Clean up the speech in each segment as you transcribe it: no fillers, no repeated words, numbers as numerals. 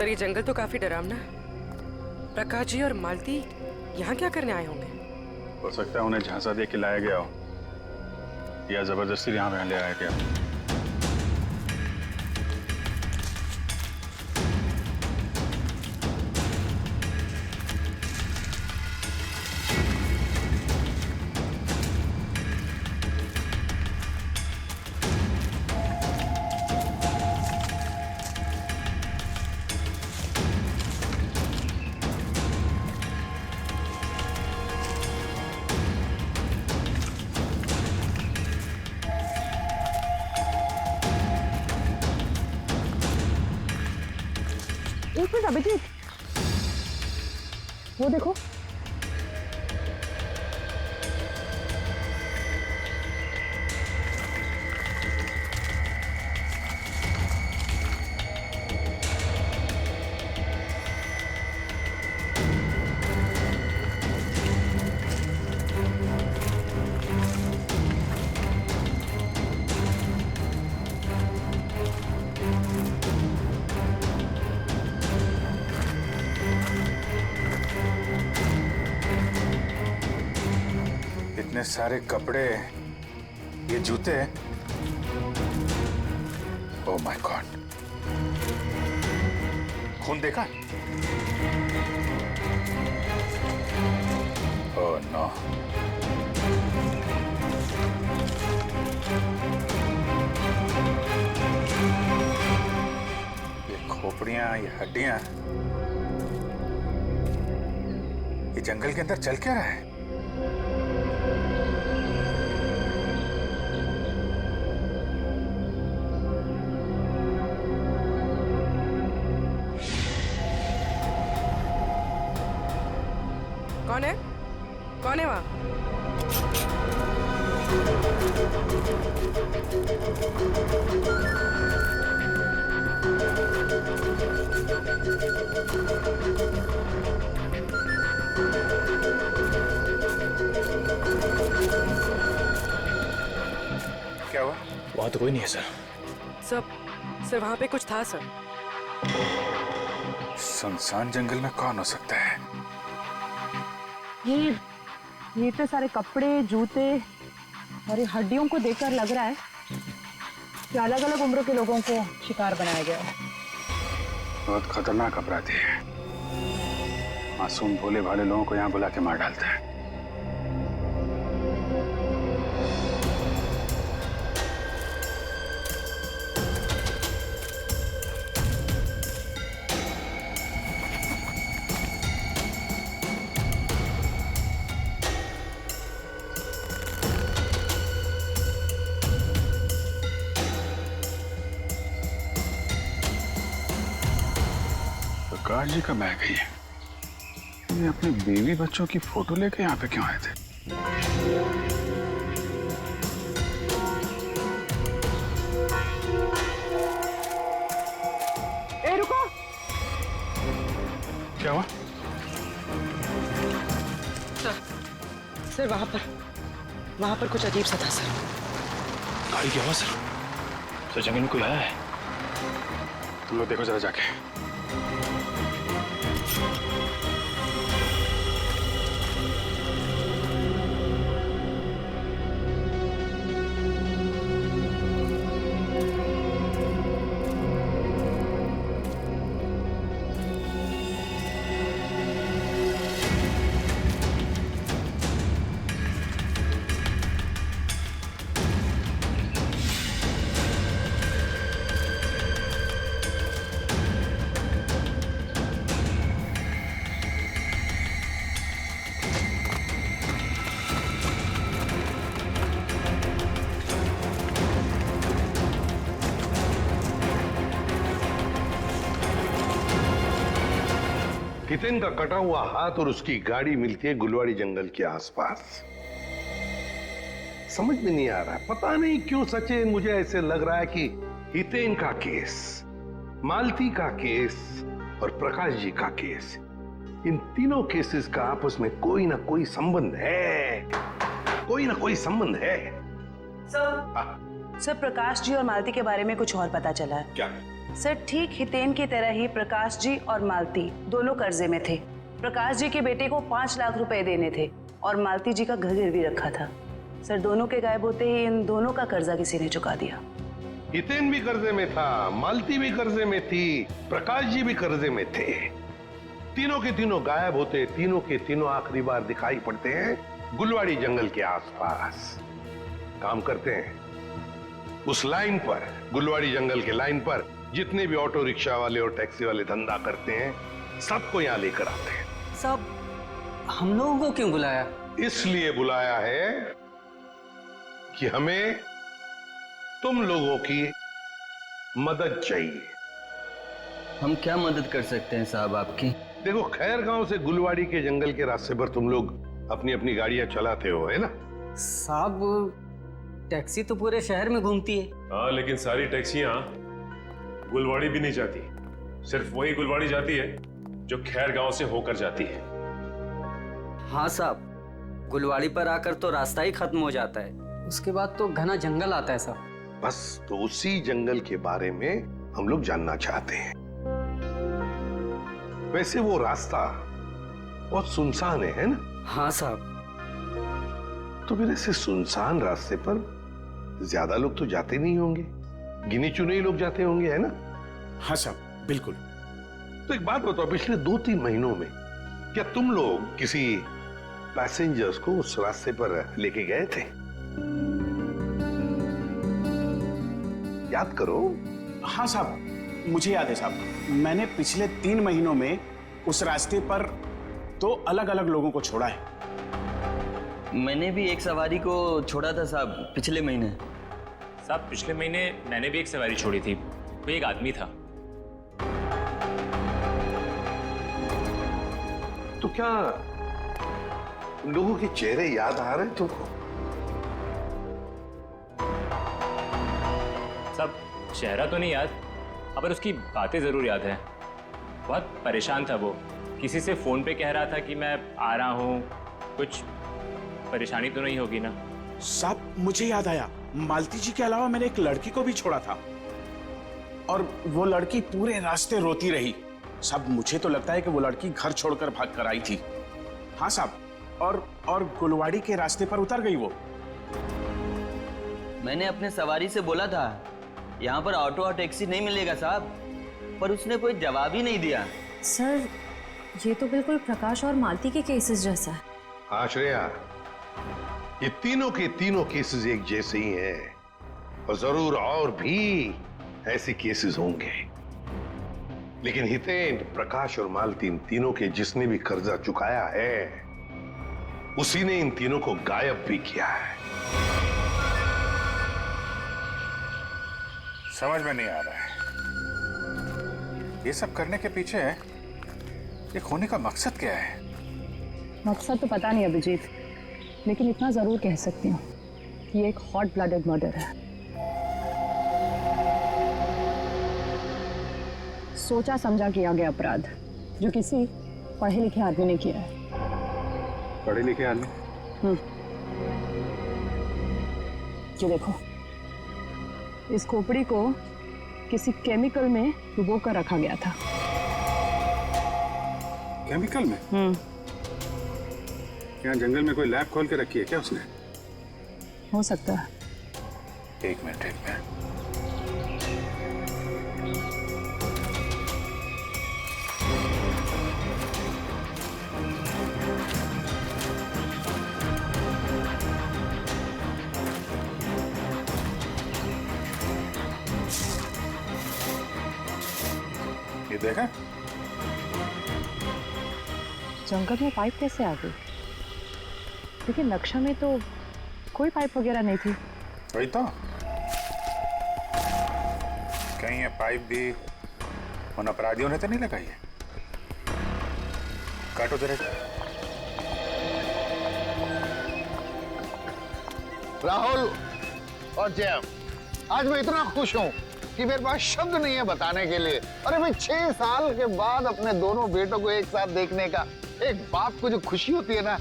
Sir ये जंगल तो काफी डरावना है। प्रकाश जी और मालती यहाँ क्या करने आए होंगे? हो सकता है उन्हें झांसा दे के लाया गया हो या जबरदस्ती यहाँ ले आया गया। एक मिनट अभिजीत, वो देखो। इतने सारे कपड़े, ये जूते, ओह माय गॉड, खून देखा? Oh no. ये खोपड़ियां, ये हड्डियां, ये जंगल के अंदर चल क्या रहा है? कौन है? कौन है वहाँ? क्या हुआ? वहां तो कोई नहीं है सर। सर वहाँ पे कुछ था सर। सुनसान जंगल में कौन हो सकता है? ये इतने सारे कपड़े, जूते और ये हड्डियों को देखकर लग रहा है कि अलग अलग उम्र के लोगों को शिकार बनाया गया है। बहुत खतरनाक अपराधी है। मासूम भोले भाले लोगों को यहाँ बुला के मार डालता है। प्रकाश जी कब आ गई है? ये अपनी बीवी बच्चों की फोटो लेके यहाँ पे क्यों आए थे? ए रुको! क्या हुआ? सर वहाँ पर कुछ अजीब सा था सर। गाड़ी की आवाज सर। सर जंगल में कोई आया है। तुम लोग देखो जरा जाके। हितेन का कटा हुआ हाथ और उसकी गाड़ी मिलती है गुलवाड़ी जंगल के आसपास। समझ में नहीं आ रहा है, पता नहीं क्यों सचिन, मुझे ऐसे लग रहा है कि हितेन का केस, मालती का केस और प्रकाश जी का केस, इन तीनों केसेस का आपस में कोई ना कोई संबंध है, कोई ना कोई संबंध है। सर प्रकाश जी और मालती के बारे में कुछ और पता चला है। क्या? सर ठीक हितेन की तरह ही प्रकाश जी और मालती दोनों कर्जे में थे। प्रकाश जी के बेटे को 5 लाख रुपए देने थे और मालती जी का घर गिरवी रखा था। सर दोनों के गायब होते ही इन दोनों का कर्जा किसी ने चुका दिया। हितेन भी कर्जे में था, मालती भी कर्जे में थी, प्रकाश जी भी कर्जे में थे। तीनों के तीनों गायब होते, तीनों के तीनों आखिरी बार दिखाई पड़ते हैं गुलवाड़ी जंगल के आसपास। काम करते हैं उस लाइन पर, गुलवाड़ी जंगल के लाइन पर जितने भी ऑटो रिक्शा वाले और टैक्सी वाले धंधा करते हैं सबको यहां लेकर आते हैं। साहब हम लोगों को क्यों बुलाया? इसलिए बुलाया है कि हमें तुम लोगों की मदद चाहिए। हम क्या मदद कर सकते हैं साहब आपकी? देखो, खैर गांव से गुलवाड़ी के जंगल के रास्ते पर तुम लोग अपनी अपनी गाड़ियां चलाते हो, है ना? साहब टैक्सी तो पूरे शहर में घूमती है। हाँ, लेकिन सारी टैक्सियां गुलवाड़ी भी नहीं जाती। सिर्फ वही गुलवाड़ी जाती है जो खैर गांव से होकर जाती है। हाँ साहब, गुलवाड़ी पर आकर तो रास्ता ही खत्म हो जाता है, उसके बाद तो घना जंगल आता है साहब। बस तो उसी जंगल के बारे में हम लोग जानना चाहते हैं। वैसे वो रास्ता बहुत सुनसान है ना? हाँ साहब। तो फिर ऐसे सुनसान रास्ते पर ज्यादा लोग तो जाते नहीं होंगे, गिने चुने ही लोग जाते होंगे, है ना? हाँ साहब, बिल्कुल। तो एक बात बताओ, पिछले 2-3 महीनों में क्या तुम लोग किसी पैसेंजर्स को उस रास्ते पर लेके गए थे? याद करो। हाँ साहब, मुझे याद है साहब। मैंने पिछले 3 महीनों में उस रास्ते पर 2 अलग-अलग लोगों को छोड़ा है। मैंने भी एक सवारी को छोड़ा था साहब पिछले महीने। साहब पिछले महीने मैंने भी एक सवारी छोड़ी थी, वो एक आदमी था। तो क्या उन लोगों के चेहरे याद आ रहे तुमको? साहब चेहरा तो नहीं याद, पर उसकी बातें जरूर याद है। बहुत परेशान था वो, किसी से फोन पे कह रहा था कि मैं आ रहा हूँ, कुछ परेशानी तो नहीं होगी ना? साहब मुझे याद आया, मालती जी के अलावा मैंने एक लड़की को भी छोड़ा था और वो लड़की पूरे रास्ते रोती रही। साहब मुझे तो लगता है कि वो लड़की घर छोड़कर भाग कर आई थी। हाँ साहब, और गुलवाड़ी के रास्ते पर उतर गई वो। मैंने अपने सवारी से बोला था यहाँ पर ऑटो और टैक्सी नहीं मिलेगा साहब, पर उसने कोई जवाब ही नहीं दिया। सर ये तो बिल्कुल प्रकाश और मालती के केसेस जैसा है। हाँ श्रेया, ये तीनों के तीनों केसेस एक जैसे ही हैं और जरूर और भी ऐसे केसेस होंगे। लेकिन हितेन, प्रकाश और मालती, इन तीनों के जिसने भी कर्जा चुकाया है उसी ने इन तीनों को गायब भी किया है। समझ में नहीं आ रहा है ये सब करने के पीछे ये खोने का मकसद क्या है? मकसद तो पता नहीं अभिजीत, लेकिन इतना जरूर कह सकती हूँ कि ये एक हॉट ब्लडेड मर्डर है। सोचा समझा किया गया अपराध जो किसी पढ़े लिखे आदमी ने किया है। पढ़े लिखे आदमी? ये देखो, इस खोपड़ी को किसी केमिकल में डुबो कर रखा गया था। केमिकल में? क्या जंगल में कोई लैब खोल के रखी है क्या उसने? हो सकता है। एक मिनट। ये देखा? जंगल में पाइप कैसे आ गई? लेकिन नक्शा में तो कोई पाइप वगैरह नहीं थी। वही तो, कहीं ये पाइप भी उन अपराधियों ने तो नहीं लगाई है? काटो जरा। राहुल और जैम, आज मैं इतना खुश हूं कि मेरे पास शब्द नहीं है बताने के लिए। अरे भाई 6 साल के बाद अपने दोनों बेटों को एक साथ देखने का एक बाप को जो खुशी होती है ना,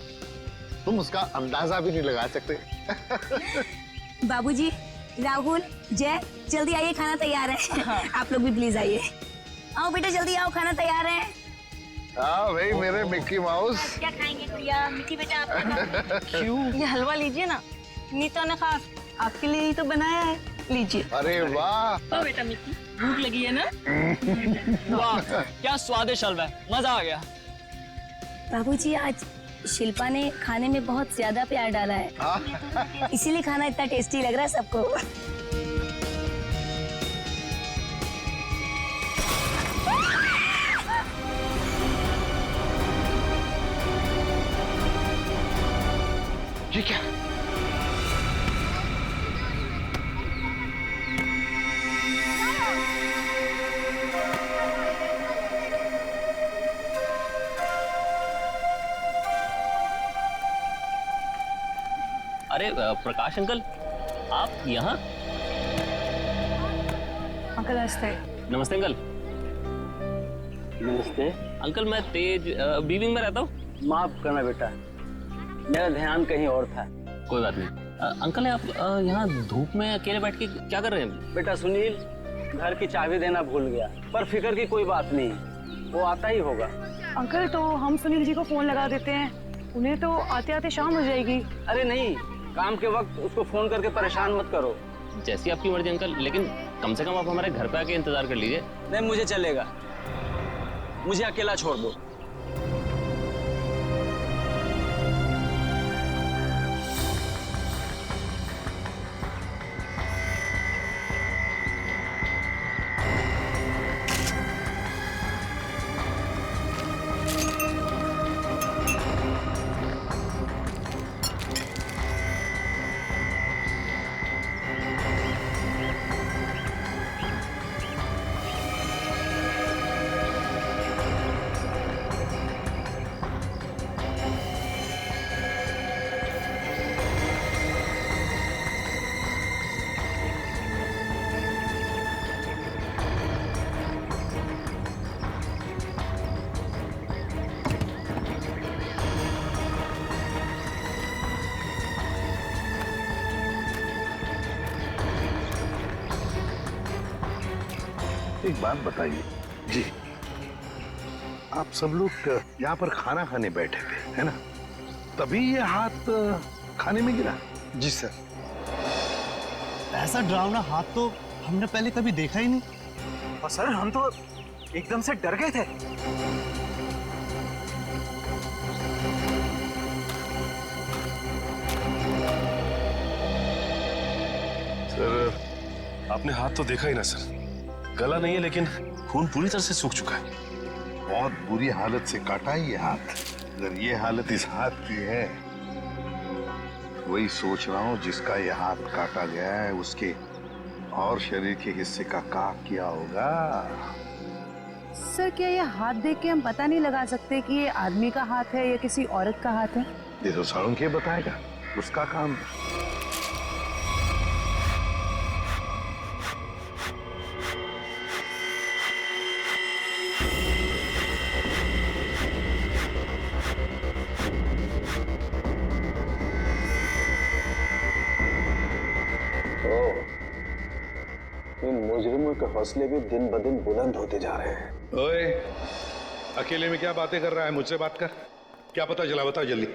तुम उसका अंदाजा भी नहीं लगा सकते। बाबूजी, राहुल, जय, जल्दी आइए, खाना तैयार है। आप लोग भी प्लीज आइए। आओ बेटा, जल्दी आओ, खाना तैयार है। हाँ भाई, मेरे मिक्की माउस। क्या खाएंगे गुड़िया? मिक्की बेटा आप क्यों? ये हलवा लीजिए ना, नीता ने खास आपके लिए ही तो बनाया है, लीजिए। अरे वाह। तो बेटा मिक्की, भूख लगी है ना? वाह, क्या स्वादिष्ट हलवा है, मजा आ गया। बाबूजी, आज शिल्पा ने खाने में बहुत ज्यादा प्यार डाला है, इसीलिए खाना इतना टेस्टी लग रहा है सबको। ये क्या? अरे प्रकाश अंकल, आप यहाँ? अंकल नमस्ते। नमस्ते अंकल। नमस्ते। अंकल मैं तेज बीविंग में रहता हूँ। माफ करना बेटा, मेरा ध्यान कहीं और था। कोई बात नहीं। अंकल आप यहाँ धूप में अकेले बैठ के क्या कर रहे हैं? बेटा सुनील घर की चाबी देना भूल गया, पर फिक्र की कोई बात नहीं, वो आता ही होगा। अंकल, तो हम सुनील जी को फोन लगा देते हैं, उन्हें तो आते आते शाम हो जाएगी। अरे नहीं, काम के वक्त उसको फोन करके परेशान मत करो। जैसी आपकी मर्जी अंकल, लेकिन कम से कम आप हमारे घर पे आके इंतजार कर लीजिए। नहीं, मुझे चलेगा, मुझे अकेला छोड़ दो। एक बात बताइए जी, आप सब लोग यहाँ पर खाना खाने बैठे थे, है ना? तभी ये हाथ खाने में गिरा? जी सर। ऐसा डरावना हाथ तो हमने पहले कभी देखा ही नहीं। और सर, हम तो एकदम से डर गए थे। सर, आपने हाथ तो देखा ही ना सर, गला नहीं है लेकिन खून पूरी तरह से सूख चुका है। बहुत बुरी हालत से काटा है ये हाथ। अगर ये हालत इस हाथ की है, वही सोच रहा हूँ जिसका ये हाथ काटा गया है उसके और शरीर के हिस्से का किया होगा। सर, क्या ये हाथ देख के हम पता नहीं लगा सकते कि ये आदमी का हाथ है या किसी औरत का हाथ है? ये तो सारुण के बताएगा, उसका काम है। इन मुजरिमों के हौसले भी दिन ब दिन बुलंद होते जा रहे हैं। ओए, अकेले में क्या बातें कर रहा है? मुझसे बात कर। क्या पता चला, बताओ जल्दी।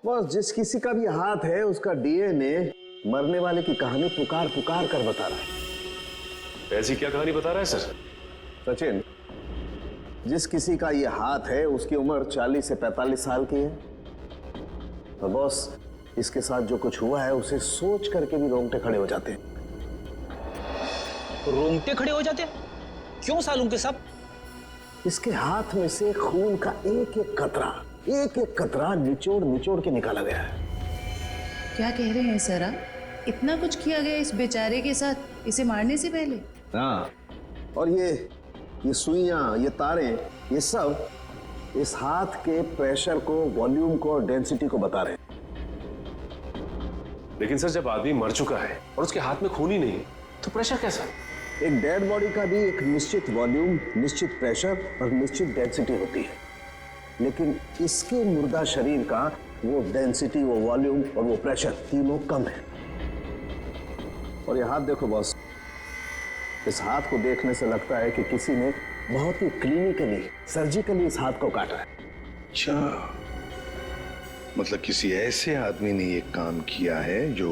बस जिस किसी का भी हाथ है उसका डीएनए मरने वाले की कहानी पुकार पुकार कर बता रहा है। ऐसी क्या कहानी बता रहा है सर? सचिन, जिस किसी का ये हाथ है उसकी उम्र 40 से 45 साल की है। और बॉस, इसके साथ जो कुछ हुआ है उसे सोच करके भी रोंगटे खड़े हो जाते हैं। रोंगटे खड़े हो जाते? क्यों सालूम के साहब? इसके हाथ में से खून का एक एक कतरा निचोड़ निचोड़ के निकाला गया है। क्या कह रहे हैं सर आप? इतना कुछ किया गया इस बेचारे के साथ इसे मारने से पहले? हाँ, और ये सुइयां, ये तारे, ये सब इस हाथ के प्रेशर को, वॉल्यूम को और डेंसिटी को बता रहे हैं। लेकिन सर, जब आदमी मर चुका है और उसके हाथ में खून ही नहीं तो प्रेशर कैसा? एक डेड बॉडी का भी एक निश्चित वॉल्यूम, निश्चित प्रेशर और निश्चित डेंसिटी होती है, लेकिन इसके मुर्दा शरीर का वो डेंसिटी, वो वॉल्यूम और वो प्रेशर तीनों कम है। और ये हाथ देखो बॉस, इस हाथ को देखने से लगता है कि किसी ने बहुत ही क्लिनिकली, सर्जिकली इस हाथ को काटा है। अच्छा, मतलब किसी ऐसे आदमी ने ये काम किया है जो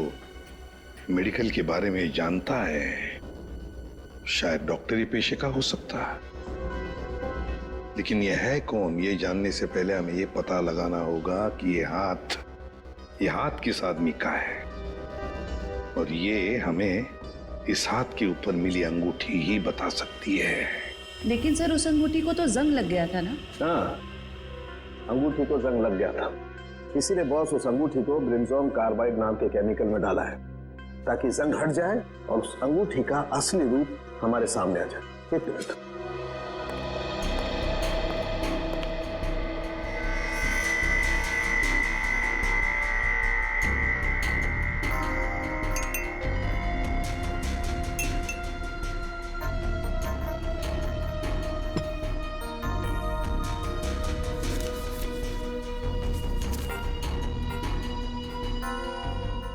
मेडिकल के बारे में जानता है। शायद डॉक्टरी पेशे का हो सकता है, लेकिन ये है कौन, ये जानने से पहले हमें ये पता लगाना होगा कि ये हाथ किस आदमी का है। और ये हमें इस हाथ के ऊपर मिली अंगूठी ही बता सकती है। लेकिन सर उस अंगूठी को तो जंग लग गया था ना? हाँ, अंगूठी को जंग लग गया था, इसीलिए बॉस उस अंगूठी को ब्रिंजोन कार्बाइड नाम के केमिकल में डाला है ताकि जंग हट जाए और उस अंगूठी का असली रूप हमारे सामने आ जाए। एक मिनट।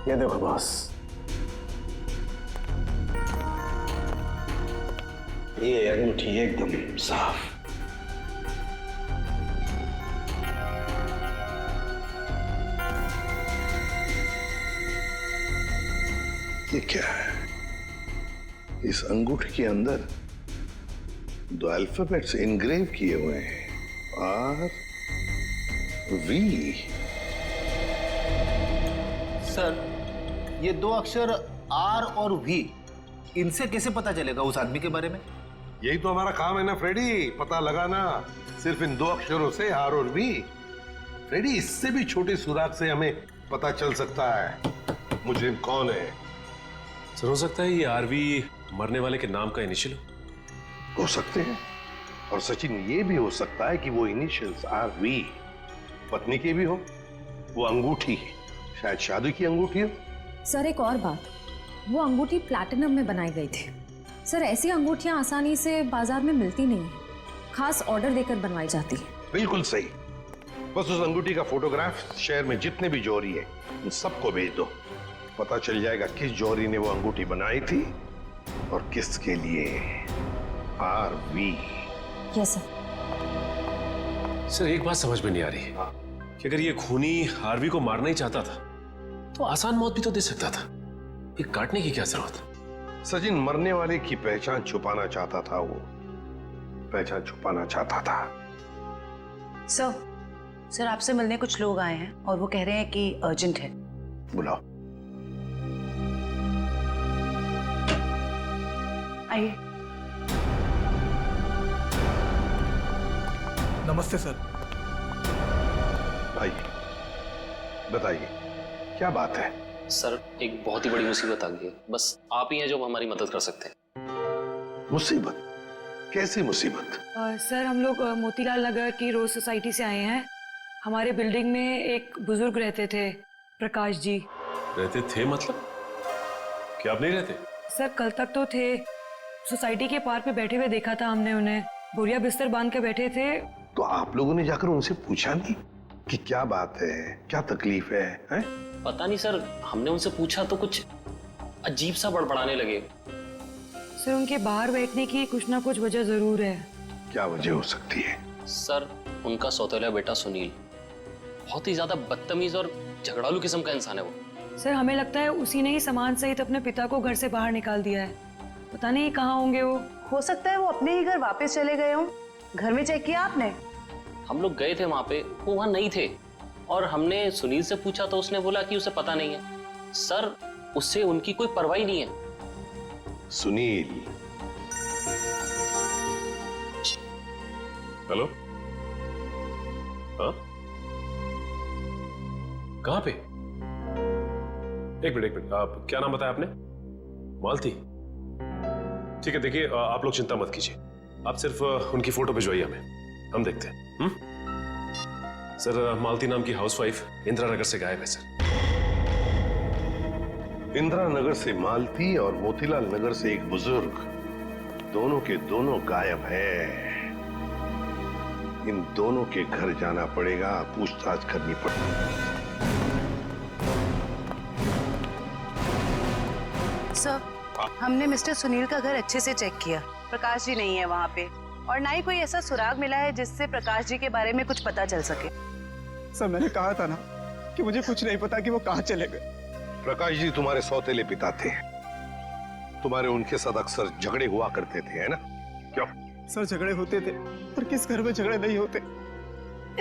ये देखो बॉस, ये अंगूठी एकदम साफ। ये क्या है? इस अंगूठी के अंदर दो अल्फाबेट्स इनग्रेव किए हुए हैं, आर वी। सर, ये दो अक्षर आर और वी, इनसे कैसे पता चलेगा उस आदमी के बारे में? यही तो हमारा काम है ना फ्रेडी, पता लगाना। सिर्फ इन दो अक्षरों से, आर और वी। फ्रेडी, इससे भी छोटे सुराग से हमें पता चल सकता है मुजरिम कौन है। सर, हो सकता है ये आरवी मरने वाले के नाम का इनिशियल हो सकते हैं। और सचिन, ये भी हो सकता है कि वो इनिशियल्स आर वी पत्नी के भी हो। वो अंगूठी शायद शादी की अंगूठी हो। सर एक और बात, वो अंगूठी प्लैटिनम में बनाई गई थी। सर ऐसी अंगूठियां आसानी से बाजार में मिलती नहीं है, खास ऑर्डर देकर बनवाई जाती है। बिल्कुल सही। बस उस अंगूठी का फोटोग्राफ शहर में जितने भी जौहरी है उन सबको भेज दो। पता चल जाएगा किस जौहरी ने वो अंगूठी बनाई थी और किसके लिए। Are we. Yes sir. Sir, एक बात समझ में नहीं आ रही कि अगर ये खूनी आरवी को मारना ही चाहता था तो आसान मौत भी तो दे सकता था, ये काटने की क्या जरूरत? सचिन, मरने वाले की पहचान छुपाना चाहता था, वो पहचान छुपाना चाहता था। सर आपसे मिलने कुछ लोग आए हैं और वो कह रहे हैं कि अर्जेंट है। बुलाओ। आइए। नमस्ते सर। आइए, बताइए क्या बात है? सर, एक बहुत ही बड़ी मुसीबत आ गई है, बस आप ही हैं जो हमारी मदद कर सकते हैं। मुसीबत? कैसी मुसीबत? सर हम लोग मोतीलाल नगर की रोज सोसाइटी से आए हैं। हमारे बिल्डिंग में एक बुजुर्ग रहते थे, प्रकाश जी। रहते थे मतलब? क्या आप नहीं रहते? सर कल तक तो थे, सोसाइटी के पार्क पे बैठे हुए देखा था हमने उन्हें, बोरिया बिस्तर बांध के बैठे थे। तो आप लोगों ने जाकर उनसे पूछा नहीं कि क्या बात है, क्या तकलीफ है, हैं? पता नहीं सर, हमने उनसे पूछा तो कुछ अजीब सा बड़बड़ाने लगे। सर उनके बाहर बैठने की कुछ ना कुछ वजह जरूर है। क्या वजह हो सकती है? सर, उनका सौतेला बेटा सुनील बहुत ही ज्यादा बदतमीज और झगड़ालू किस्म का इंसान है वो। सर हमें लगता है उसी ने ही सामान सहित अपने पिता को घर से बाहर निकाल दिया है। पता नहीं कहाँ होंगे वो। हो सकता है वो अपने ही घर वापस चले गए हों। घर में चेक किया आपने? हम लोग गए थे वहां पे, वो वहां नहीं थे और हमने सुनील से पूछा तो उसने बोला कि उसे पता नहीं है। सर, उससे उनकी कोई परवाह नहीं है। सुनील? हेलो? हाँ? कहाँ पे? एक मिनट, आप क्या नाम बताया आपने? मालती? ठीक है, देखिए आप लोग चिंता मत कीजिए, आप सिर्फ उनकी फोटो भिजवाइए हमें, हम देखते हैं। सर, मालती नाम की हाउसवाइफ इंदिरा नगर से गायब है सर। इंदिरा नगर से मालती और मोतीलाल नगर से एक बुजुर्ग, दोनों के दोनों गायब है। इन दोनों के घर जाना पड़ेगा, पूछताछ करनी पड़ेगी। सर, हमने मिस्टर सुनील का घर अच्छे से चेक किया। प्रकाश जी नहीं है वहाँ पे और ना ही कोई ऐसा सुराग मिला है जिससे प्रकाश जी के बारे में कुछ पता चल सके। सर मैंने कहा था ना कि मुझे कुछ नहीं पता कि वो कहाँ चले गए। प्रकाश जी तुम्हारे सौतेले पिता थे, तुम्हारे उनके साथ अक्सर झगड़े हुआ करते थे, है ना? क्यों? सर झगड़े होते थे, पर किस घर में झगड़े नहीं होते?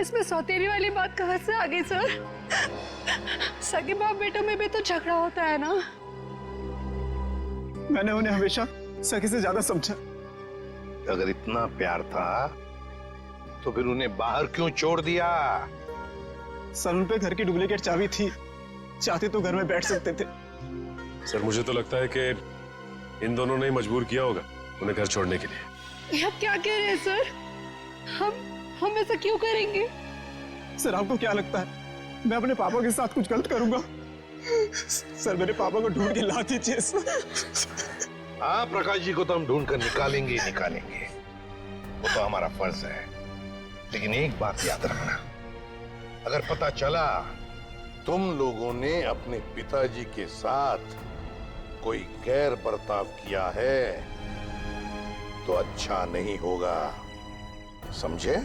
इसमें सौतेली वाली बात कहाँ से आ गई सर? सगे बाप बेटों में भी तो झगड़ा होता है ना। मैंने उन्हें हमेशा सगे से ज्यादा समझा। अगर इतना प्यार था तो फिर उन्हें बाहर क्यों छोड़ दिया? सर उन पे घर की डुप्लीकेट चाबी थी, चाहते तो घर में बैठ सकते थे। सर मुझे तो लगता है कि इन दोनों ने मजबूर किया होगा उन्हें घर छोड़ने के लिए। ये आप क्या कह रहे हैं सर? हम ऐसा क्यों करेंगे? सर आपको क्या लगता है मैं अपने पापा के साथ कुछ गलत करूंगा? सर मेरे पापा को ढूंढ के ला दीजिए सर। हाँ, प्रकाश जी को तो हम ढूंढ कर निकालेंगे ही निकालेंगे, वो तो हमारा फर्ज है। लेकिन एक बात याद रखना, अगर पता चला तुम लोगों ने अपने पिताजी के साथ कोई गैर बर्ताव किया है तो अच्छा नहीं होगा, समझे?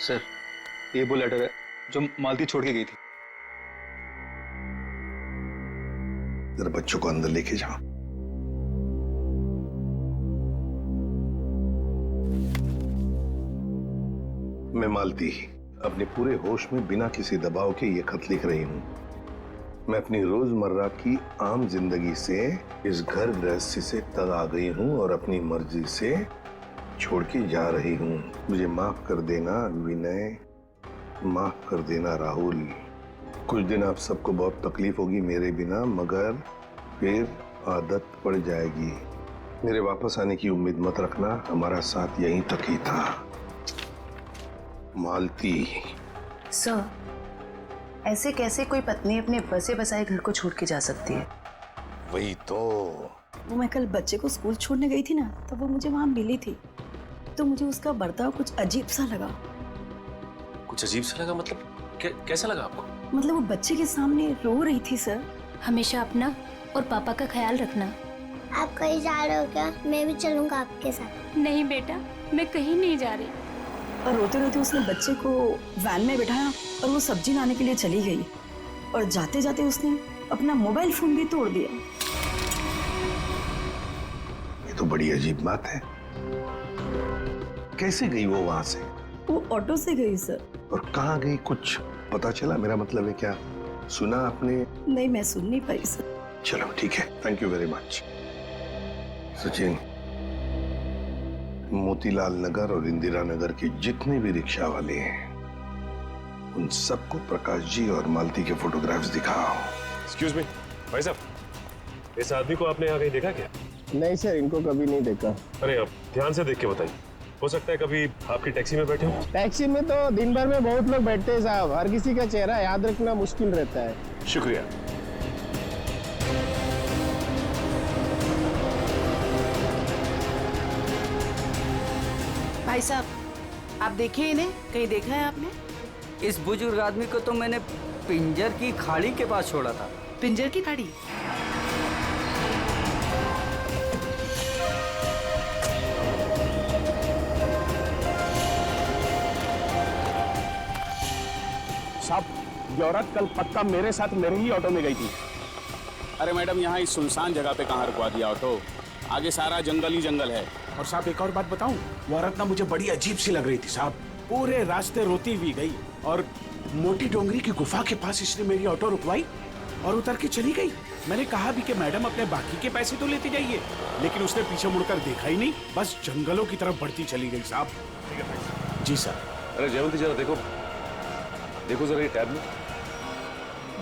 सर ये वो लेटर है जो मालती छोड़ के गई थी। जरा बच्चों को अंदर लेके जाओ। मैं मालती अपने पूरे होश में बिना किसी दबाव के ये खत लिख रही हूं। मैं अपनी रोजमर्रा की आम जिंदगी से इस घर गृहस्थी से तंग आ गई हूं और अपनी मर्जी से छोड़ के जा रही हूं। मुझे माफ कर देना विनय, माफ कर देना राहुल। कुछ दिन आप सबको बहुत तकलीफ होगी मेरे बिना, मगर फिर आदत पड़ जाएगी। मेरे वापस आने की उम्मीद मत रखना, हमारा साथ यहीं तक ही था। मालती। सर, ऐसे कैसे कोई पत्नी अपने बसे बसाए घर को छोड़ के जा सकती है? वही तो। वो मैं कल बच्चे को स्कूल छोड़ने गई थी ना, तो वो मुझे वहां मिली थी, तो मुझे उसका बर्ताव कुछ अजीब सा लगा। कुछ अजीब सा लगा मतलब? कैसा लगा आपको? मतलब वो बच्चे के सामने रो रही थी सर। हमेशा अपना और पापा का ख्याल रखना। आप कहीं जा रहे हो क्या? मैं भी चलूंगा आपके साथ। नहीं बेटा, मैं कहीं नहीं जा रही। और रोते रोते उसने बच्चे को वैन में बिठाया और वो सब्जी लाने के लिए चली गई, और जाते जाते उसने अपना मोबाइल फोन भी तोड़ दिया। ये तो बड़ी अजीब बात है। कैसे गई वो वहां से? वो ऑटो से गई सर। और कहाँ गई कुछ पता चला? मेरा मतलब है क्या सुना आपने? नहीं, मैं सुन नहीं पाई सर। चलो ठीक है, thank you very much. Sachin, Motilal Nagar और इंदिरा नगर के जितने भी रिक्शा वाले हैं उन सबको प्रकाश जी और मालती के फोटोग्राफ्स दिखाओ। एक्सक्यूज मी भाई साहब, इस आदमी को आपने यहाँ कहीं देखा क्या? नहीं सर, इनको कभी नहीं देखा। अरे अब ध्यान से देख के बताइए, हो सकता है कभी आपकी टैक्सी में बैठे हो। टैक्सी में तो दिन भर में बहुत लोग बैठते हैं साहब, हर किसी का चेहरा याद रखना मुश्किल रहता है। शुक्रिया। भाई साहब, आप देखिए इन्हें, कहीं देखा है आपने? इस बुजुर्ग आदमी को तो मैंने पिंजर की खाड़ी के पास छोड़ा था। पिंजर की खाड़ी? साहब, ये औरत कल पक्का मेरे साथ मेरे ही ऑटो में गई थी। अरे मैडम, यहाँ इस सुनसान जगह पे कहाँ रुकवा दिया ऑटो? आगे सारा जंगल ही जंगल है। और साहब एक और बात बताऊं, वो औरत ना मुझे बड़ी अजीब सी लग रही थी साहब। पूरे रास्ते रोती हुई गई और मोटी डोंगरी की गुफा के पास इसने मेरी ऑटो रुकवाई और उतर के चली गई। मैंने कहा भी कि मैडम अपने बाकी के पैसे तो लेते जाइए, लेकिन उसने पीछे मुड़कर देखा ही नहीं, बस जंगलों की तरफ बढ़ती चली गई साहब। जी सर। अरे जयवंती जरा देखो, देखो जरा ये टैब में,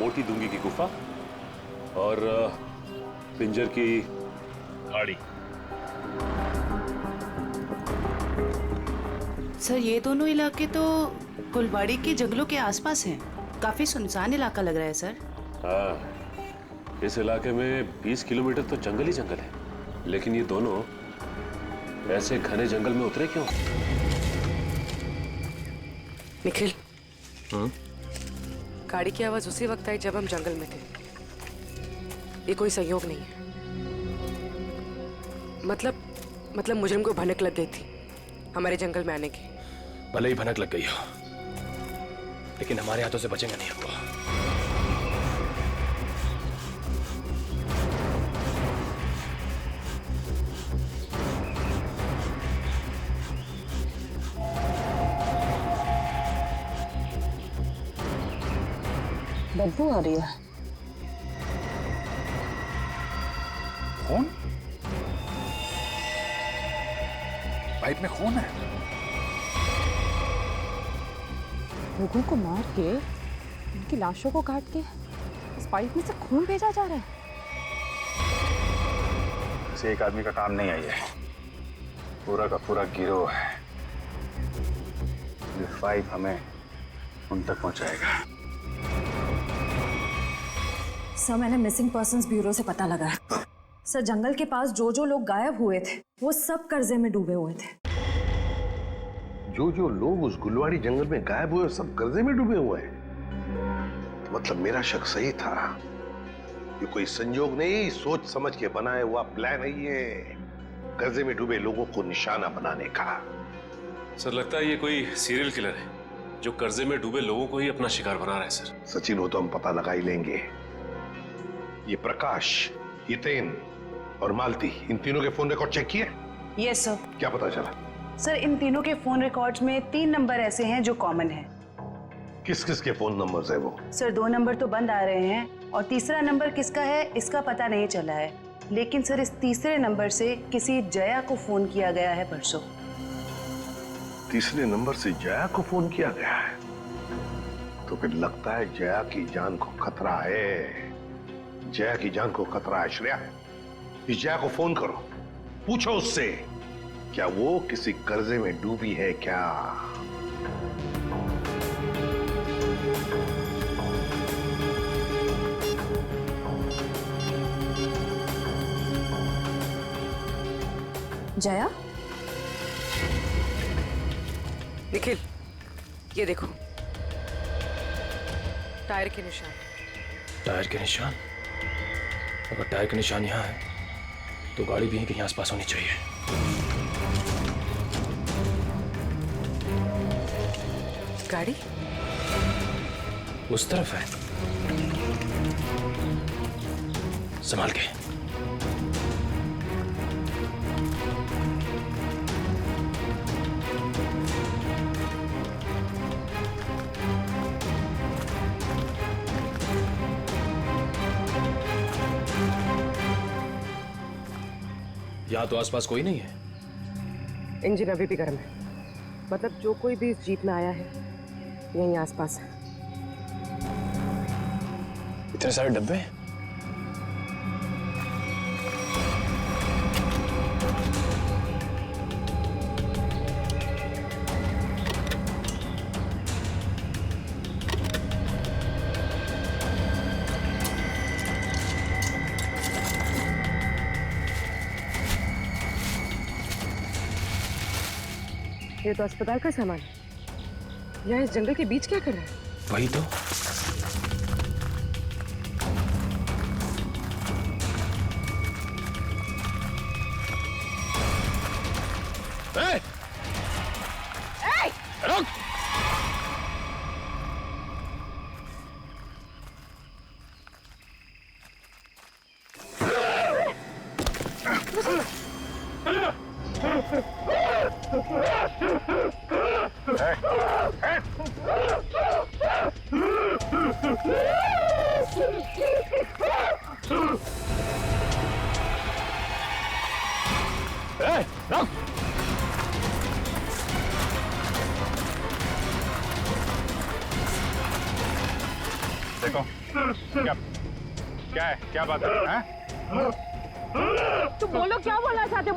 मोटी डूंगी की गुफा और पिंजर की खाड़ी। सर, ये दोनों इलाके तो कुलवाड़ी के जंगलों के आसपास हैं। काफी सुनसान इलाका लग रहा है सर। हाँ, इस इलाके में 20 किलोमीटर तो जंगल ही जंगल है, लेकिन ये दोनों ऐसे घने जंगल में उतरे क्यों? निखिल, गाड़ी की आवाज उसी वक्त आई जब हम जंगल में थे। ये कोई संयोग नहीं है। मतलब मुजरिम को भनक लग गई थी हमारे जंगल में आने की। भले ही भनक लग गई हो, लेकिन हमारे हाथों से बचेंगे नहीं हमको। बदबू आ रही है। खून? पाइप में खून है। लोगों को मार के, उनकी लाशों को काट के इस पाइप में से खून भेजा जा रहा है। किसी एक आदमी का काम नहीं आई है, पूरा का पूरा गिरोह है। ये पाइप हमें उन तक पहुंचाएगा। सर, मैंने मिसिंग पर्संस ब्यूरो से पता लगा है। सर, जंगल के पास जो जो लोग गायब हुए थे वो सब कर्जे में डूबे हुए थे। जो जो लोग उस गुलवाड़ी जंगल में गायब हुए सब कर्जे में डूबे हुए हैं। तो मतलब मेरा शक सही था। ये कोई संयोग नहीं, सोच समझ के बनाया हुआ प्लान है ये, कर्जे में डूबे लोगों को निशाना बनाने का। सर, लगता है ये कोई सीरियल किलर है जो कर्जे में डूबे लोगों को ही अपना शिकार बना रहा है। सर सचिन, हो तो हम पता लगा ही लेंगे। ये प्रकाश, हितेन और मालती, इन तीनों के फोन रिकॉर्ड चेक किए? Yes sir. क्या पता चला? सर, इन तीनों के फोन रिकॉर्ड्स में 3 नंबर ऐसे हैं जो कॉमन है। किस किस के फोन नंबर्स है वो? सर, 2 नंबर तो बंद आ रहे हैं और तीसरा नंबर किसका है इसका पता नहीं चला है। लेकिन सर, इस तीसरे नंबर से किसी जया को फोन किया गया है परसों। तीसरे नंबर से जया को फोन किया गया है? तो फिर लगता है जया की जान को खतरा है। जया की जान को खतरा है। श्रेया, इस जया को फोन करो, पूछो उससे क्या वो किसी कर्जे में डूबी है क्या। जया? निखिल, ये देखो टायर के निशान। टायर के निशान? अगर टायर के निशान यहाँ है तो गाड़ी भी कहीं आसपास होनी चाहिए। गाड़ी उस तरफ है, संभाल के। यहाँ तो आसपास कोई नहीं है। इंजन अभी भी गर्म है। मतलब जो कोई भी इस जीप में आया है यहीं आसपास है। इतने सारे डब्बे? ये तो अस्पताल का सामान है। यहाँ इस जंगल के बीच क्या कर रहा है? वही तो। रुक! देखो क्या है, क्या बात है? तो बोलो, क्या बोलना चाहते हो?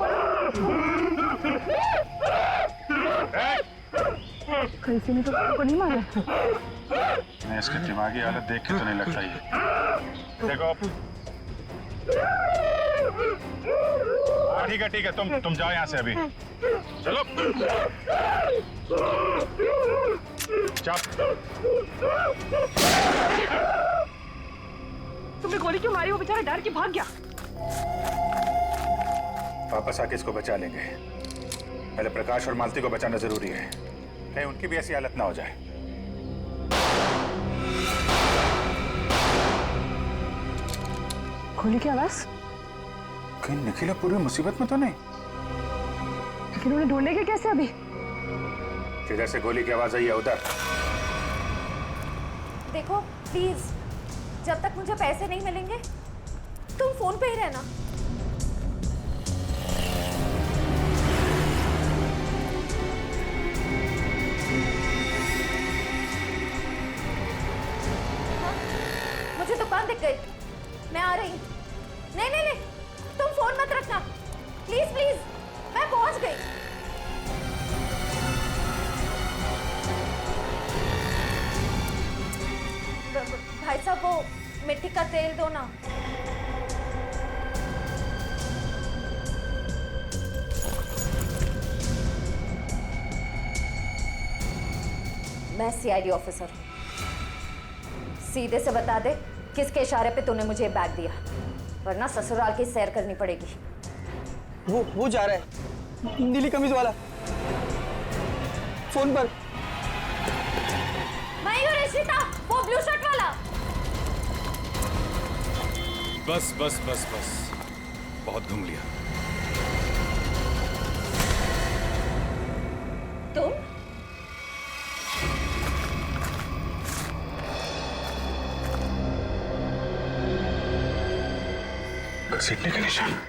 कहीं से नहीं तो नहीं मारा। नहीं, इसकी दिमागी हालत देख के तो नहीं लगता ये। देखो, ठीक है, तुम जाओ यहाँ से अभी। चलो। तुमने गोली क्यों मारी? वो बेचारा डर के भाग गया। वापस आके इसको बचा लेंगे। पहले प्रकाश और मालती को बचाना जरूरी है, कहीं उनकी भी ऐसी हालत ना हो जाए। गोली की आवाज? कहीं निखिला पूरी मुसीबत में तो नहीं? लेकिन उन्हें ढूंढेंगे कैसे अभी? जिधर से गोली की आवाज आई है उधर। देखो प्लीज, जब तक मुझे पैसे नहीं मिलेंगे तुम फोन पे ही रहना। हाँ, मुझे दुकान दिख गई, मैं आ रही। नहीं नहीं नहीं, तुम फोन मत रखना प्लीज प्लीज, मैं पहुंच गई। भाई साहब वो मिट्टी का तेल दो ना। मैं सीआईडी ऑफिसर हूँ, सीधे से बता दे किसके इशारे पे तूने मुझे बैग दिया, वरना ससुराल की सैर करनी पड़ेगी। वो जा रहा है, नीली कमीज वाला, फोन पर। मैं ही हूँ रिशिता, वो ब्लू शर्ट वाला। बस बस बस बस, बहुत घूम लिया। तुम? घसीटने के निशान।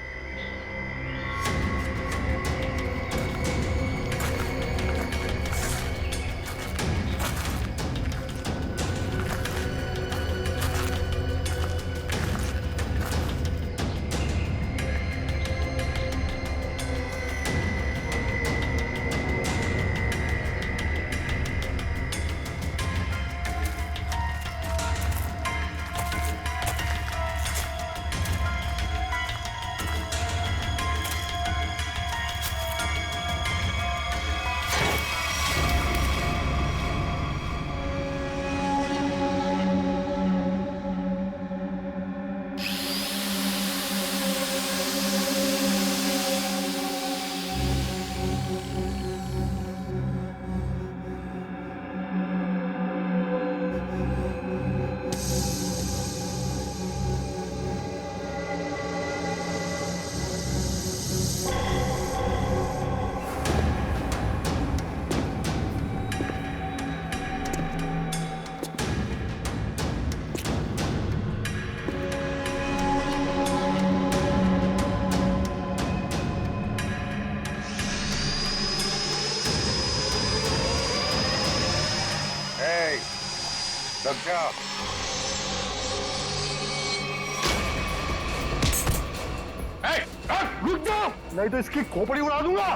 रुक जाओ, नहीं तो इसकी खोपड़ी उड़ा दूंगा।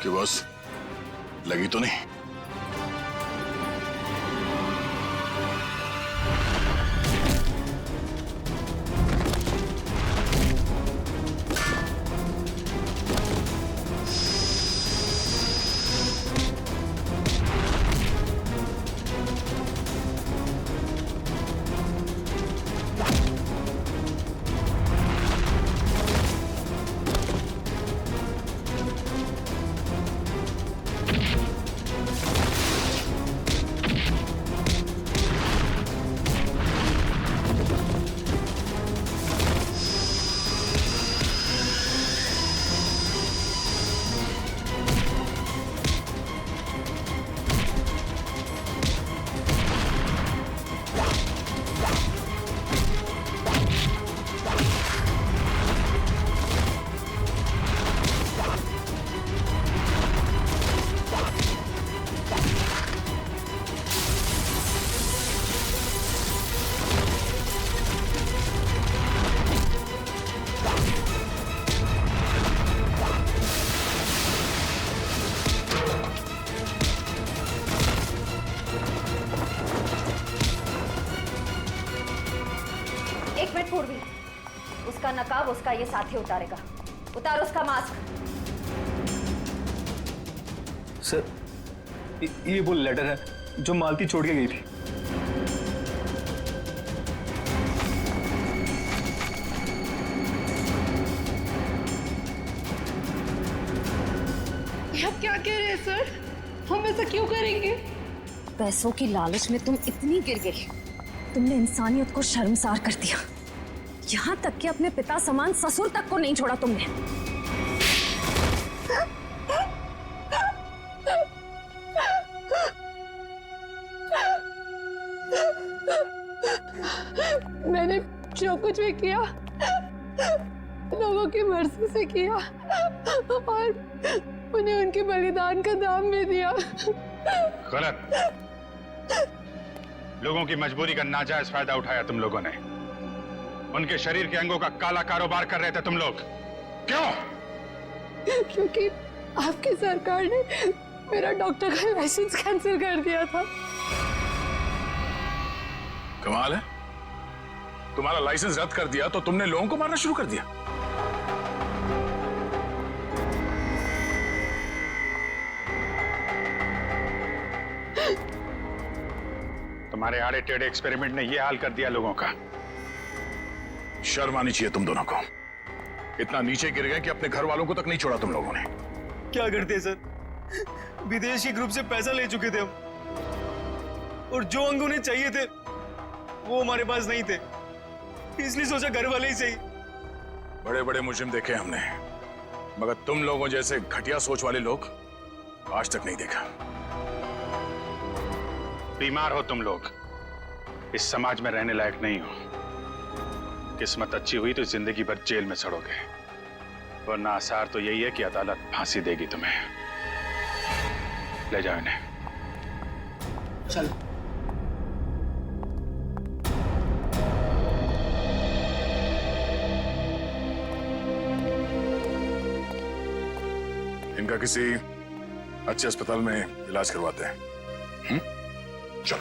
कि बस लगी तो नहीं? अब उसका ये साथी उतारेगा। उतार उसका मास्क। सर, ये वो लेटर है जो मालती छोड़ के गई थी। आप क्या कह रहे हैं सर? हम ऐसा क्यों करेंगे? पैसों की लालच में तुम इतनी गिर गई, तुमने इंसानियत को शर्मसार कर दिया। यहाँ तक कि अपने पिता समान ससुर तक को नहीं छोड़ा तुमने। मैंने जो कुछ भी किया लोगों की मर्जी से किया और उन्हें उनके बलिदान का दाम भी दिया। गलत। लोगों की मजबूरी का नाजायज फायदा उठाया तुम लोगों ने। उनके शरीर के अंगों का काला कारोबार कर रहे थे तुम लोग। क्यों? क्योंकि आपकी सरकार ने मेरा डॉक्टर का लाइसेंस कैंसिल कर दिया था। कमाल है, तुम्हारा लाइसेंस रद्द कर दिया तो तुमने लोगों को मारना शुरू कर दिया। तुम्हारे आड़े टेढ़े एक्सपेरिमेंट ने यह हाल कर दिया लोगों का। शर्म आनी चाहिए तुम दोनों को। इतना नीचे गिर गए कि अपने घर वालों को तक नहीं छोड़ा तुम लोगों ने। क्या करते सर, विदेशी ग्रुप से पैसा ले चुके थे हम, और जो अंग उन्हें चाहिए थे वो हमारे पास नहीं थे, इसलिए सोचा घर वाले ही सही। बड़े बड़े मुजरिम देखे हमने, मगर तुम लोगों जैसे घटिया सोच वाले लोग आज तक नहीं देखा। बीमार हो तुम लोग, इस समाज में रहने लायक नहीं हो। किस्मत अच्छी हुई तो जिंदगी भर जेल में सड़ोगे, वरना आसार तो यही है कि अदालत फांसी देगी तुम्हें। ले जाओ इन्हें। चल। इनका किसी अच्छे अस्पताल में इलाज करवाते हैं। चल।